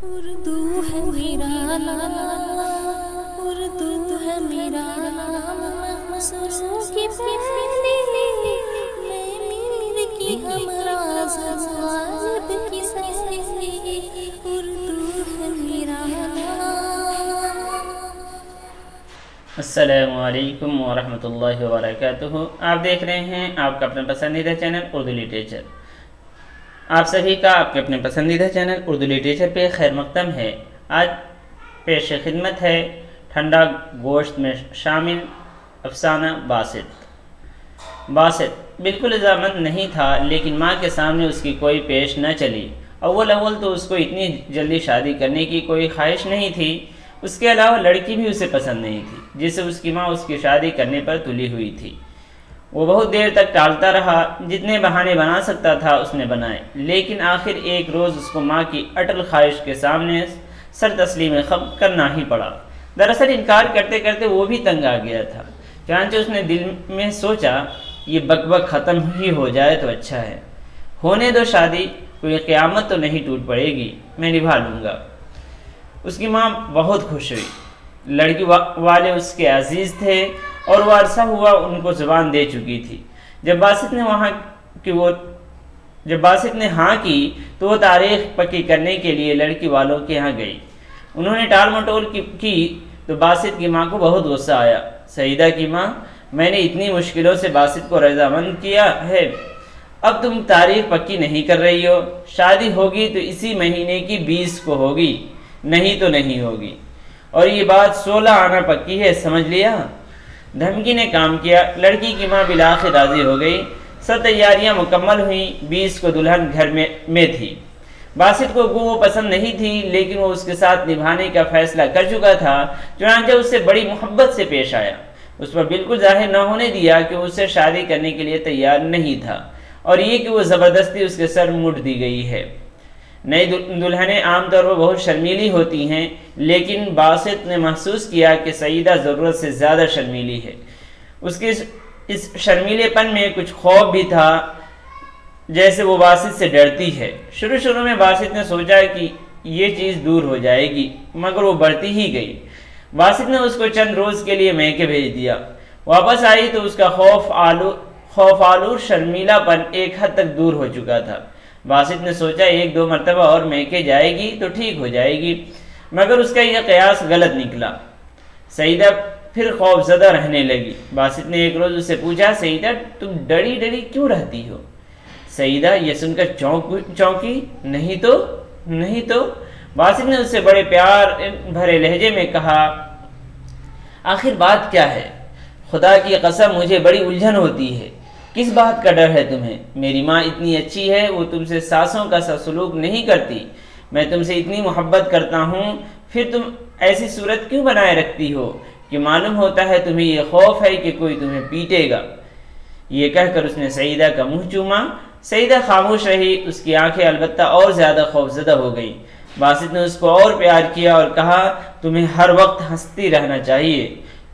اردو ہے میرا نام، اردو ہے میرا نام، مصروں کی پہلی میں میر کی ہمراز غالب کی سہیلی، اردو ہے میرا نام۔ السلام علیکم ورحمۃ اللہ وبرکاتہ۔ آپ دیکھ رہے ہیں آپ کا اپنا پسندیدہ چینل اردو لٹریچر۔ آپ سبھی کا آپ کے اپنے پسندیدہ چینل اردو لٹریچر پہ خیر مقدم ہے۔ آج پیش خدمت ہے ٹھنڈا گوشت میں شامل افسانہ باسط۔ باسط بالکل رضامند نہیں تھا، لیکن ماں کے سامنے اس کی کوئی پیش نہ چلی۔ اول تو اس کو اتنی جلدی شادی کرنے کی کوئی خواہش نہیں تھی، اس کے علاوہ لڑکی بھی اسے پسند نہیں تھی جسے اس کی ماں اس کی شادی کرنے پر تلی ہوئی تھی۔ وہ بہت دیر تک ٹالتا رہا، جتنے بہانے بنا سکتا تھا اس نے بنائے، لیکن آخر ایک روز اس کو ماں کی اٹل خواہش کے سامنے سر تسلیم خم کرنا ہی پڑا۔ دراصل انکار کرتے کرتے وہ بھی تنگ آ گیا تھا، چنانچہ اس نے دل میں سوچا یہ بک بک ختم ہی ہو جائے تو اچھا ہے، ہونے دو شادی، کوئی قیامت تو نہیں ٹوٹ پڑے گی، میں نبھا لوں گا۔ اس کی ماں بہت خوش ہوئی، لڑکی والے اس کے عزیز تھے اور وہ عرصہ ہوا ان کو زبان دے چکی تھی۔ جب باسط نے ہاں کی تو وہ تاریخ پکی کرنے کے لیے لڑکی والوں کے ہاں گئی۔ انہوں نے ٹال مٹول کی تو باسط کی ماں کو بہت غصہ آیا۔ سعیدہ کی ماں، میں نے اتنی مشکلوں سے باسط کو رضامند کیا ہے، اب تم تاریخ پکی نہیں کر رہی ہو، شادی ہوگی تو اسی مہینے کی 20 کو ہوگی، نہیں تو نہیں ہوگی، اور یہ بات 16 آنا پکی ہے، سمجھ لیا؟ دھمکی نے کام کیا، لڑکی کی ماں بالآخر راضی ہو گئی، سب تیاریاں مکمل ہوئیں، 20 کو دلہن گھر میں تھی۔ باسط کو وہ پسند نہیں تھی، لیکن وہ اس کے ساتھ نبھانے کا فیصلہ کر چکا تھا، چنانچہ اس سے بڑی محبت سے پیش آیا، اس پر بالکل ظاہر نہ ہونے دیا کہ اس سے شادی کرنے کے لیے تیار نہیں تھا، اور یہ کہ وہ زبردستی اس کے سر مڈ دی گئی ہے۔ نئی دلہنیں عام طور پر بہت شرمیلی ہوتی ہیں، لیکن باسط نے محسوس کیا کہ سعیدہ ضرورت سے زیادہ شرمیلی ہے۔ اس کے اس شرمیلے پن میں کچھ خوف بھی تھا، جیسے وہ باسط سے ڈرتی ہے۔ شروع میں باسط نے سوچا کہ یہ چیز دور ہو جائے گی، مگر وہ بڑھتی ہی گئی۔ باسط نے اس کو چند روز کے لیے میکے بھیج دیا، واپس آئی تو اس کا خوف آلود شرمیلا پن ایک حد تک دور ہو چکا تھا۔ باسط نے سوچا 1-2 مرتبہ اور میکے جائے گی تو ٹھیک ہو جائے گی، مگر اس کا یہ قیاس غلط نکلا۔ سعیدہ پھر خوف زدہ رہنے لگی۔ باسط نے ایک روز اس سے پوچھا، سعیدہ تم ڈری ڈری کیوں رہتی ہو؟ سعیدہ یہ سن کر چونکی، نہیں تو۔ باسط نے اس سے بڑے پیار بھرے لہجے میں کہا، آخر بات کیا ہے؟ خدا کی قسم مجھے بڑی الجھن ہوتی ہے، کس بات کا ڈر ہے تمہیں؟ میری ماں اتنی اچھی ہے، وہ تم سے ساسوں کا سا سلوک نہیں کرتی، میں تم سے اتنی محبت کرتا ہوں، پھر تم ایسی صورت کیوں بنائے رکھتی ہو کہ معلوم ہوتا ہے تمہیں یہ خوف ہے کہ کوئی تمہیں پیٹے گا؟ یہ کہہ کر اس نے سعیدہ کا منہ چوما۔ سعیدہ خاموش رہی، اس کی آنکھیں البتہ اور زیادہ خوفزدہ ہو گئیں۔ باسط نے اس کو اور پیار کیا اور کہا، تمہیں ہر وقت ہنستی رہنا چاہیے،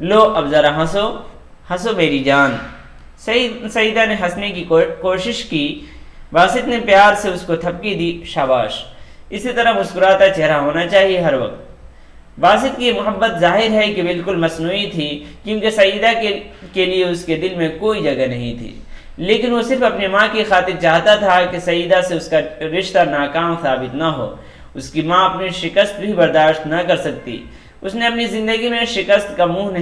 لو اب ذرا ہنسو میری جان۔ سعیدہ نے ہنسنے کی کوشش کی۔ باسط نے پیار سے اس کو تھپکی دی، شاباش، اسی طرح مسکراتا چہرہ ہونا چاہیے ہر وقت۔ باسط کی محبت ظاہر ہے کہ بالکل مصنوعی تھی، کیونکہ سعیدہ کے لیے اس کے دل میں کوئی جگہ نہیں تھی، لیکن وہ صرف اپنی ماں کی خاطر چاہتا تھا کہ سعیدہ سے اس کا رشتہ ناکام ثابت نہ ہو۔ اس کی ماں اپنی شکست بھی برداشت نہ کر سکتی، اس نے اپنی زندگی میں شکست کا منہ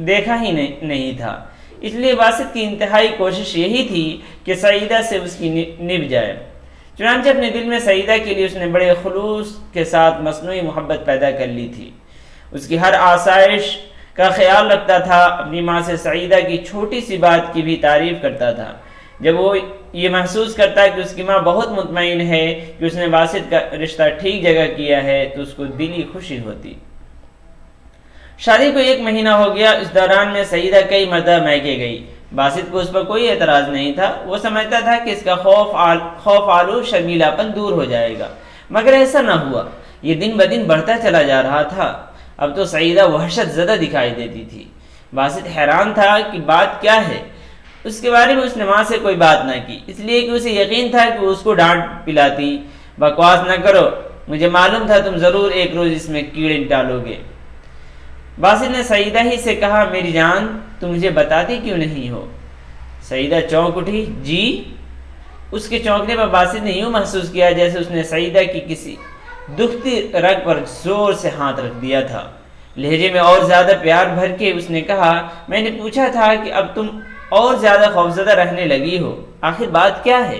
دیکھا ہی نہیں تھا، اس لیے باسط کی انتہائی کوشش یہی تھی کہ سعیدہ سے اس کی نبھ جائے۔ چنانچہ اپنے دل میں سعیدہ کے لیے اس نے بڑے خلوص کے ساتھ مصنوعی محبت پیدا کر لی تھی، اس کی ہر آسائش کا خیال رکھتا تھا، اپنی ماں سے سعیدہ کی چھوٹی سی بات کی بھی تعریف کرتا تھا۔ جب وہ یہ محسوس کرتا کہ اس کی ماں بہت مطمئن ہے کہ اس نے باسط کا رشتہ ٹھیک جگہ کیا ہے تو اس کو دلی خوشی ہوتی۔ شادی کو 1 مہینہ ہو گیا، اس دوران میں سعیدہ کئی مرتبہ میکے گئی۔ باسط کو اس پر کوئی اعتراض نہیں تھا، وہ سمجھتا تھا کہ اس کا خوف آلود شرمیلا پن دور ہو جائے گا، مگر ایسا نہ ہوا، یہ دن بدن بڑھتا چلا جا رہا تھا۔ اب تو سعیدہ وحشت زدہ دکھائی دیتی تھی۔ باسط حیران تھا کہ بات کیا ہے، اس کے بارے میں اس نے ماں سے کوئی بات نہ کی، اس لیے کہ اسے یقین تھا کہ وہ اس کو ڈانٹ پلاتی۔ بکواس نہ کرو، مجھے معلوم تھا تم ضرور ایک روز اس میں کیڑے ڈالو گے۔ باسط نے سعیدہ ہی سے کہا میری جان تم مجھے بتاتی کیوں نہیں ہو؟ سعیدہ چونک اٹھی، جی؟ اس کے چونکنے پر باسط نے یوں محسوس کیا جیسے اس نے سعیدہ کی کسی دکھتی رگ پر زور سے ہاتھ رکھ دیا تھا۔ لہجے میں اور زیادہ پیار بھر کے اس نے کہا میں نے پوچھا تھا کہ اب تم اور زیادہ خوفزدہ رہنے لگی ہو، آخر بات کیا ہے؟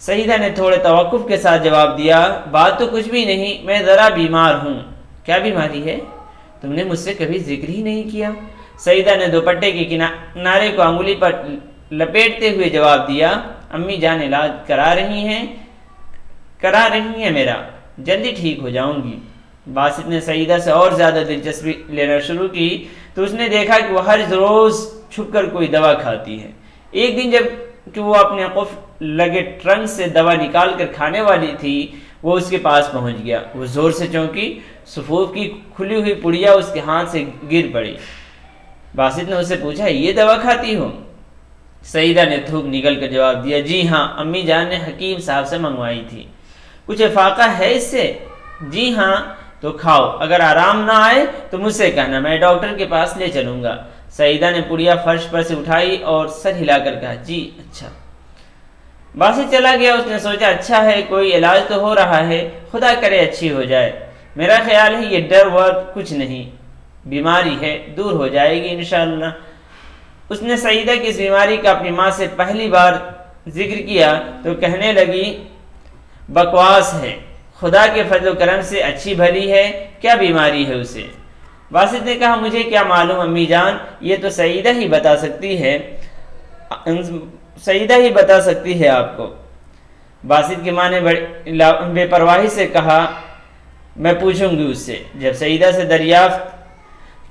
سعیدہ نے تھوڑے توقف کے ساتھ جواب دیا بات تو کچھ بھی نہیں، میں ذرا بیمار ہوں۔ کیا بیماری ہے؟ تم نے مجھ سے کبھی ذکر ہی نہیں کیا۔ سعیدہ نے دوپٹے کے کنارے کو انگلی پر لپیٹتے ہوئے جواب دیا امی جان علاج کرا رہی ہیں میرا، جلدی ٹھیک ہو جاؤں گی۔ باسط نے سعیدہ سے اور زیادہ دلچسپی لینا شروع کی تو اس نے دیکھا کہ وہ ہر روز چھپ کر کوئی دوا کھاتی ہے۔ ایک دن جب کہ وہ اپنے قفل لگے ٹرنک سے دوا نکال کر کھانے والی تھی وہ اس کے پاس پہنچ گیا۔ وہ زور سے چونکی، صفوف کی کھلی ہوئی پڑیا اس کے ہاتھ سے گر پڑی۔ باسط نے اسے پوچھا یہ دوا کھاتی ہو؟ سعیدہ نے تھوک نکل کر جواب دیا جی ہاں، امی جان نے حکیم صاحب سے منگوائی تھی۔ کچھ افاقہ ہے اس سے؟ جی ہاں۔ تو کھاؤ، اگر آرام نہ آئے تو مجھ سے کہنا، میں ڈاکٹر کے پاس لے چلوں گا۔ سعیدہ نے پڑیا فرش پر سے اٹھائی اور سر ہلا کر کہا جی اچھا۔ باسط چلا گیا۔ اس نے سوچا اچھا ہے کوئی علاج تو ہو رہا ہے، خدا کرے اچھی ہو جائے۔ میرا خیال ہے یہ ڈر ور کچھ نہیں، بیماری ہے، دور ہو جائے گی انشاءاللہ۔ اس نے سعیدہ کی اس بیماری کا اپنی ماں سے پہلی بار ذکر کیا تو کہنے لگی بکواس ہے، خدا کے فضل و کرم سے اچھی بھلی ہے، کیا بیماری ہے اسے؟ باسط نے کہا مجھے کیا معلوم امی جان، یہ تو سعیدہ ہی بتا سکتی ہے آپ کو۔ باسط کی ماں نے بے پرواہی سے کہا میں پوچھوں گی اس سے۔ جب سعیدہ سے دریافت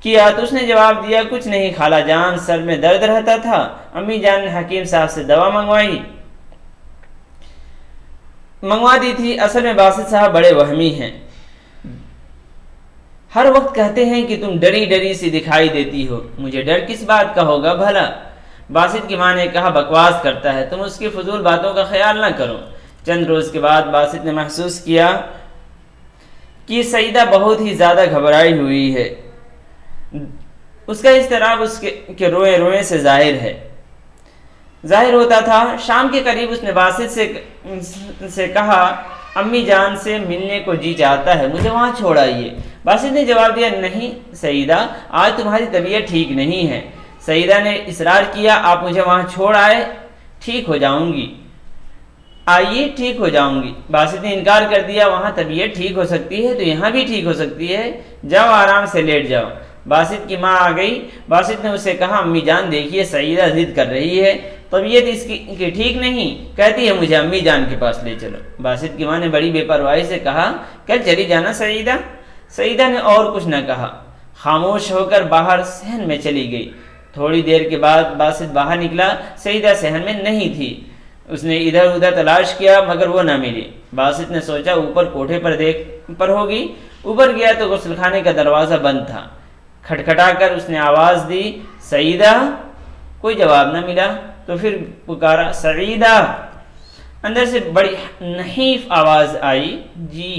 کیا تو اس نے جواب دیا کچھ نہیں خالہ جان، سر میں درد رہتا تھا، امی جان نے حکیم صاحب سے دوا منگوا دی تھی۔ اصل میں باسط صاحب بڑے وہمی ہیں، ہر وقت کہتے ہیں کہ تم ڈری ڈری سی دکھائی دیتی ہو۔ مجھے ڈر کس بات کا ہوگا بھلا؟ باسط کی ماں نے کہا بکواس کرتا ہے، تم اس کی فضول باتوں کا خیال نہ کرو۔ چند روز کے بعد باسط نے محسوس کیا کہ سعیدہ بہت ہی زیادہ گھبرائی ہوئی ہے۔ اس کا اضطراب اس کے روئے روئے سے ظاہر ہوتا تھا۔ شام کے قریب اس نے باسط سے کہا امی جان سے ملنے کو جی چاہتا ہے، مجھے وہاں چھوڑ آئیے۔ باسط نے جواب دیا نہیں سعیدہ، آج تمہاری طبیعت ٹھیک نہیں ہے۔ سعیدہ نے اصرار کیا آپ مجھے وہاں چھوڑ آئے، ٹھیک ہو جاؤں گی، آئیے ٹھیک ہو جاؤں گی۔ باسط نے انکار کر دیا وہاں طبیعت ٹھیک ہو سکتی ہے تو یہاں بھی ٹھیک ہو سکتی ہے، جاؤ آرام سے لیٹ جاؤ۔ باسط کی ماں آ گئی۔ باسط نے اسے کہا امی جان دیکھیے سعیدہ ضد کر رہی ہے، طبیعت اس کی ٹھیک نہیں، کہتی ہے مجھے امی جان کے پاس لے چلو۔ باسط کی ماں نے بڑی بے پرواہی سے کہا کل چلی جانا سعیدہ۔ سعیدہ نے اور کچھ نہ کہا، خاموش ہو کر باہر صحن میں چلی گئی۔ تھوڑی دیر کے بعد باسط باہر نکلا، سعیدہ صحن میں نہیں تھی۔ اس نے ادھر ادھر تلاش کیا مگر وہ نہ ملی۔ باسط نے سوچا اوپر کوٹھے پر ہوگی۔ اوپر گیا تو غسل خانے کا دروازہ بند تھا۔ کھٹکھٹا کر اس نے آواز دی سعیدہ، کوئی جواب نہ ملا تو پھر پکارا سعیدہ۔ اندر سے بڑی نحیف آواز آئی جی۔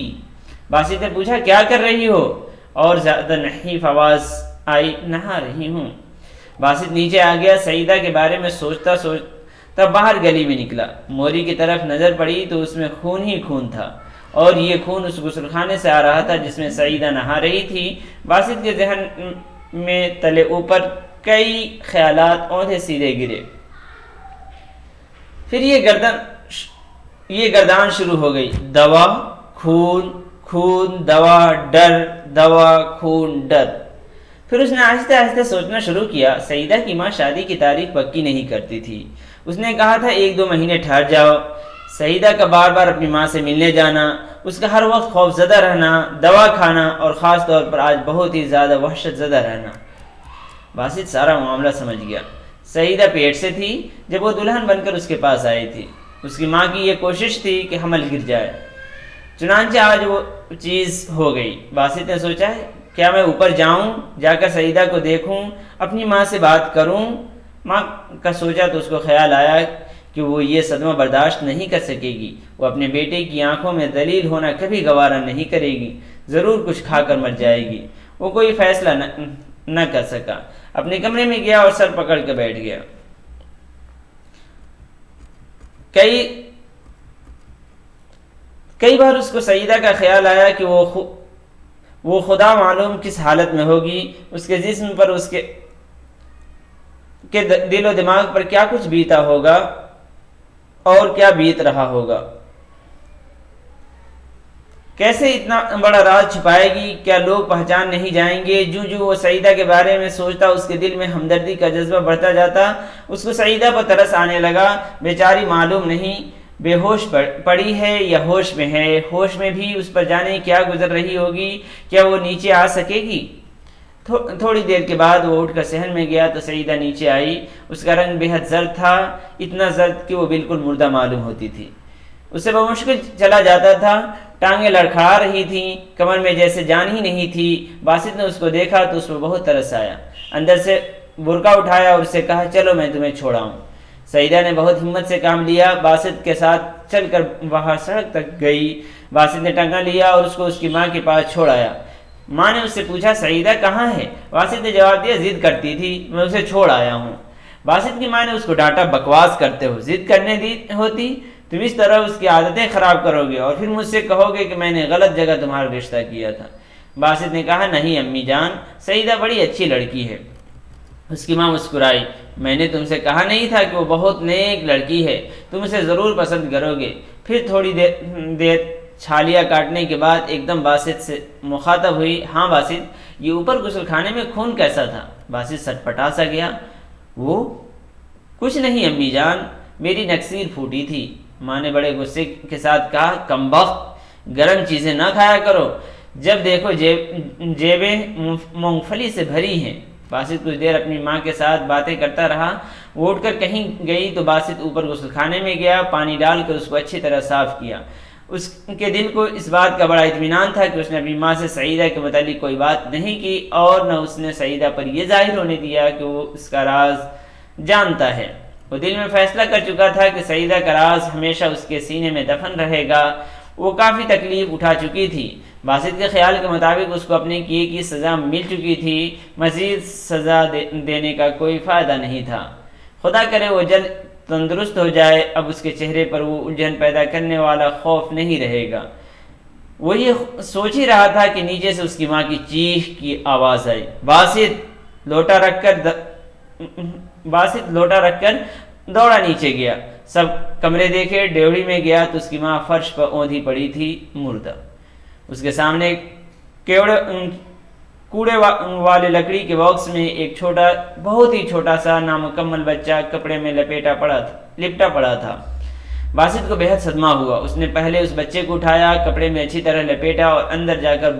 باسط نے پوچھا کیا کر رہی ہو؟ اور زیادہ نحیف آواز آئی نہا رہی ہوں۔ باسط نیچے آ گیا، سعیدہ کے بارے میں سوچتا باہر گلی میں نکلا۔ موری کی طرف نظر پڑی تو اس میں خون ہی خون تھا، اور یہ خون اس غسل خانے سے آ رہا تھا جس میں سعیدہ نہا رہی تھی۔ باسط کے ذہن میں تلے اوپر کئی خیالات اونھے سیدھے گرے۔ پھر یہ گردان شروع ہو گئی، دوا، خون، خون، دوا، ڈر، دوا، خون، ڈر۔ پھر اس نے آہستہ آہستہ سوچنا شروع کیا۔ سعیدہ کی ماں شادی کی تاریخ پکی نہیں کرتی تھی، اس نے کہا تھا 1-2 مہینے ٹھہر جاؤ۔ سعیدہ کا بار بار اپنی ماں سے ملنے جانا، اس کا ہر وقت خوف زدہ رہنا، دوا کھانا اور خاص طور پر آج بہت ہی زیادہ وحشت زدہ رہنا۔ باسط سارا معاملہ سمجھ گیا۔ سعیدہ پیٹ سے تھی جب وہ دلہن بن کر اس کے پاس آئی تھی۔ اس کی ماں کی یہ کوشش تھی کہ حمل گر جائے، چنانچہ آج وہ چیز ہو گئی۔ باسط نے سوچا کیا میں اوپر جاؤں، جا کر سعیدہ کو دیکھوں، اپنی ماں سے بات کروں؟ ماں کا سوچا تو اس کو خیال آیا کہ وہ یہ صدمہ برداشت نہیں کر سکے گی۔ وہ اپنے بیٹے کی آنکھوں میں ذلیل ہونا کبھی گوارا نہیں کرے گی، ضرور کچھ کھا کر مر جائے گی۔ وہ کوئی فیصلہ نہ کر سکا، اپنے کمرے میں گیا اور سر پکڑ کے بیٹھ گیا۔ کئی بار اس کو سعیدہ کا خیال آیا کہ وہ خدا معلوم کس حالت میں ہوگی، اس کے جسم پر، اس کے دل و دماغ پر کیا کچھ بیتا ہوگا اور کیا بیت رہا ہوگا، کیسے اتنا بڑا راز چھپائے گی، کیا لوگ پہچان نہیں جائیں گے۔ جو وہ سعیدہ کے بارے میں سوچتا اس کے دل میں ہمدردی کا جذبہ بڑھتا جاتا، اس کو سعیدہ پر ترس آنے لگا۔ بیچاری معلوم نہیں بے ہوش پڑی ہے یا ہوش میں ہے، ہوش میں بھی اس پر جانے کیا گزر رہی ہوگی، کیا وہ نیچے آ سکے گی۔ تھوڑی دیر کے بعد وہ اٹھ کر صحن میں گیا تو سعیدہ نیچے آئی۔ اس کا رنگ بے حد زرد تھا، اتنا زرد کہ وہ بالکل مردہ معلوم ہوتی تھی۔ اسے بمشکل چلا جاتا تھا، ٹانگیں لڑکھڑا رہی تھیں، کمر میں جیسے جان ہی نہیں تھی۔ باسط نے اس کو دیکھا تو اس پر بہت ترس آیا، اندر سے برقع اٹھایا اور اسے کہا چلو میں تمہیں چھوڑاؤں۔ سعیدہ نے بہت ہمت سے کام لیا، باسط کے ساتھ چل کر باہر سڑک تک گئی۔ باسط نے ٹانگا لیا اور اس کو اس کی ماں کے پاس چھوڑ آیا۔ ماں نے اس سے پوچھا سعیدہ کہاں ہے؟ باسط نے جواب دیا ضد کرتی تھی، میں اسے چھوڑ آیا ہوں۔ باسط کی ماں نے اس کو ڈانٹا، بکواس کرتے ہو، ضد کرنے دی ہوتی، تم اس طرح اس کی عادتیں خراب کرو گے اور پھر مجھ سے کہو گے کہ میں نے غلط جگہ تمہارا رشتہ کیا تھا۔ باسط نے کہا نہیں امی جان، سعیدہ بڑی اچھی لڑکی ہے۔ اس کی ماں مسکرائی، میں نے تم سے کہا نہیں تھا کہ وہ بہت نیک لڑکی ہے، تم اسے ضرور پسند کرو گے۔ پھر تھوڑی دیر چھالیاں کاٹنے کے بعد ایک دم باسط سے مخاطب ہوئی، ہاں باسط یہ اوپر غسل خانے میں خون کیسا تھا؟ باسط سٹپٹا سا گیا، وہ کچھ نہیں امی جان، میری نکسیر پھوٹی تھی۔ ماں نے بڑے غصے کے ساتھ کہا کمبخت، گرم چیزیں نہ کھایا کرو، جب دیکھو جیبیں مونگ پھلی سے بھری ہیں۔ باسط کچھ دیر اپنی ماں کے ساتھ باتیں کرتا رہا۔ وہ اٹھ کر کہیں گئی تو باسط اوپر غسل خانے میں گیا، پانی ڈال کر اس کو اچھی طرح صاف کیا۔ اس کے دل کو اس بات کا بڑا اطمینان تھا کہ اس نے اپنی ماں سے سعیدہ کے متعلق کوئی بات نہیں کی اور نہ اس نے سعیدہ پر یہ ظاہر ہونے دیا کہ وہ اس کا راز جانتا ہے۔ وہ دل میں فیصلہ کر چکا تھا کہ سعیدہ کا راز ہمیشہ اس کے سینے میں دفن رہے گا۔ وہ کافی تکلیف اٹھا چکی تھی، باسط کے خیال کے مطابق اس کو اپنے کیے کی سزا مل چکی تھی، مزید سزا دینے کا کوئی فائدہ نہیں تھا۔ خدا کرے وہ جلد تندرست ہو جائے، اب اس کے چہرے پر وہ الجھن پیدا کرنے والا خوف نہیں رہے گا۔ وہ یہ سوچ ہی رہا تھا کہ نیچے سے اس کی ماں کی چیخ کی آواز آئی، باسط لوٹا رکھ کر دوڑا نیچے گیا۔ سب کمرے دیکھے، ڈیوڑی میں گیا تو اس کی ماں فرش پر اوندھی پڑی تھی، مردہ۔ اس کے سامنے کوڑے والے لکڑی کے باکس میں ایک بہت ہی چھوٹا سا نامکمل بچہ کپڑے میں لپٹا پڑا تھا۔ باسط کو بے حد صدمہ ہوا۔ اس نے پہلے اس بچے کو اٹھایا، کپڑے میں اچھی طرح لپیٹا اور اندر جا کر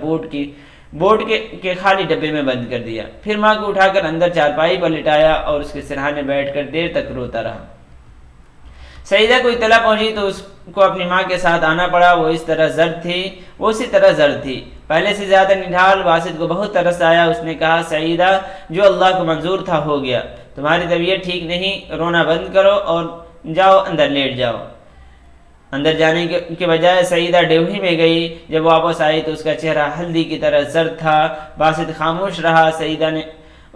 بورڈ کے خالی ڈبے میں بند کر دیا۔ پھر ماں کو اٹھا کر اندر چارپائی پر لٹایا اور اس کے سرہانے بیٹھ کر دیر تک روتا رہا۔ سعیدہ کو اطلاع پہنچی تو اس کو اپنی ماں کے ساتھ آنا پڑا۔ وہ اسی طرح زرد تھی، پہلے سے زیادہ نڈھال۔ باسط کو بہت ترس آیا۔ اس نے کہا سعیدہ جو اللہ کو منظور تھا ہو گیا، تمہاری طبیعت ٹھیک نہیں، رونا بند کرو اور جاؤ اندر لیٹ جاؤ۔ اندر جانے کے بجائے سعیدہ ڈیوڑی میں گئی۔ جب واپس آئی تو اس کا چہرہ ہلدی کی طرح زرد تھا۔ باسط خاموش رہا۔ سعیدہ نے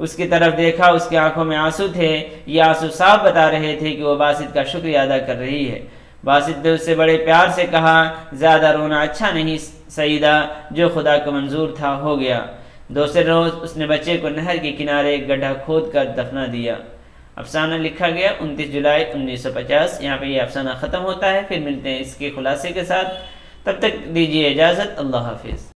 اس کی طرف دیکھا، اس کی آنکھوں میں آنسو تھے۔ یہ آنسو صاف بتا رہے تھے کہ وہ باسط کا شکریہ ادا کر رہی ہے۔ باسط نے اس سے بڑے پیار سے کہا زیادہ رونا اچھا نہیں سعیدہ، جو خدا کو منظور تھا ہو گیا۔ دوسرے روز اس نے بچے کو نہر کے کنارے ایک گڈھا کھود کر دفنا دیا۔ افسانہ لکھا گیا 29 جولائی 1950۔ یہاں پہ یہ افسانہ ختم ہوتا ہے، پھر ملتے ہیں اس کے خلاصے کے ساتھ۔ تب تک دیجیے اجازت، اللہ حافظ۔